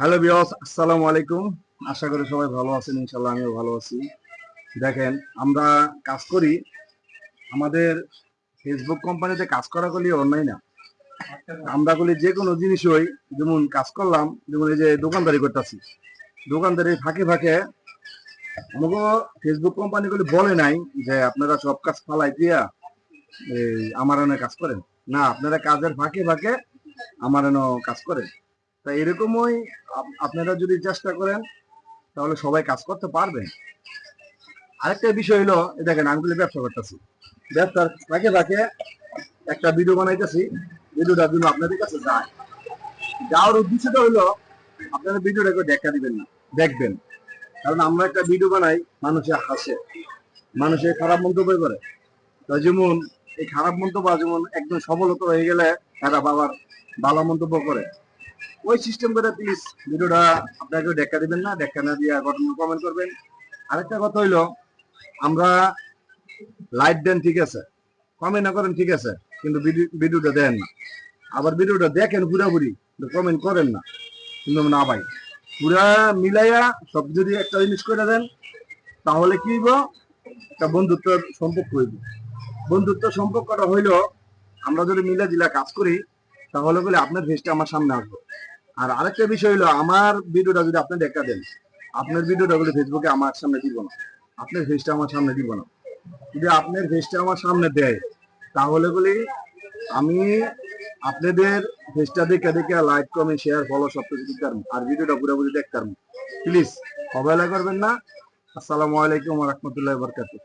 Hello viewers, আসসালামু আলাইকুম। আশা করি সবাই ভালো আছেন। ইনশাআল্লাহ আমিও ভালো আছি। দেখেন, আমরা কাজ করি, আমাদের ফেসবুক কোম্পানিতে কাজ করা করলে অন্যায় না। আমরা বলি যে কোনো জিনিস হই, যেমন কাজ করলাম, যেমন এই যে দোকানদারি করতেছি, দোকানদারি ফাঁকে ফাঁকে আমাকে ফেসবুক কোম্পানিগুলি বলে নাই যে আপনারা সব কাজ ফালাই দিয়া এই আমার এনে কাজ করেন। না, আপনারা কাজের ফাঁকে ফাঁকে আমার এনে কাজ করেন। তা এরকমই আপনারা যদি চেষ্টা করেন তাহলে সবাই কাজ করতে পারবেন। আরেকটা বিষয় হলো, দেখেন আমি বলি ব্যবসা করতেছি, ব্যবসার ফাঁকে ফাঁকে একটা ভিডিও বানাইতেছি, ভিডিওটা জন্য আপনাদের কাছে যায়, যাওয়ার উদ্দেশ্যটা হলো আপনারা ভিডিওটা কেউ দেখা দিবেন না, দেখবেন। কারণ আমরা একটা ভিডিও বানাই, মানুষে হাসে, মানুষে খারাপ মন্তব্য করে। তো যেমন এই খারাপ মন্তব্য, যেমন একদম সফলতা হয়ে গেলে তারা বাবার ভালো মন্তব্য করে, ওই সিস্টেম করে প্লিজ ভিডিওটা আপনাকে দেখা দিবেন না, দেখা না দিয়ে ঘটনা কমেন্ট করবেন। আরেকটা কথা হইলো, আমরা লাইক দেন ঠিক আছে, কমেন্ট না করেন ঠিক আছে, কিন্তু ভিডিওটা দেন না। আবার ভিডিওটা দেখেন পুরাপুরি, কমেন্ট করেন না, কিন্তু না ভাই, পুরা মিলাইয়া সব যদি একটা জিনিস করে দেন, তাহলে কি হইব, একটা বন্ধুত্বের সম্পর্ক হইব। বন্ধুত্ব সম্পর্কটা হইলো, আমরা যদি মিলা জিলা কাজ করি, তাহলে বলে আপনার ফেসটা আমার সামনে আসবে। আর আরেকটা বিষয় হলো, আমার ভিডিওটা যদি আপনি দেখা দেন, আপনার ভিডিওটা বলে ফেসবুকে আমার সামনে দিব না, আপনার ফেসটা আমার সামনে দিব না। যদি আপনার ফেসটা আমার সামনে দেয়, তাহলে বলি আমি আপনাদের ফেসটা দেখে দেখে লাইক কমেন্ট শেয়ার ফলো সব কিছু দিতে পারবো, আর ভিডিওটা পুরোপুরি দেখতে পারবো। প্লিজ অবহেলা করবেন না। আসসালামু আলাইকুম ওয়া রাহমাতুল্লাহি ওয়া বারাকাতুহু।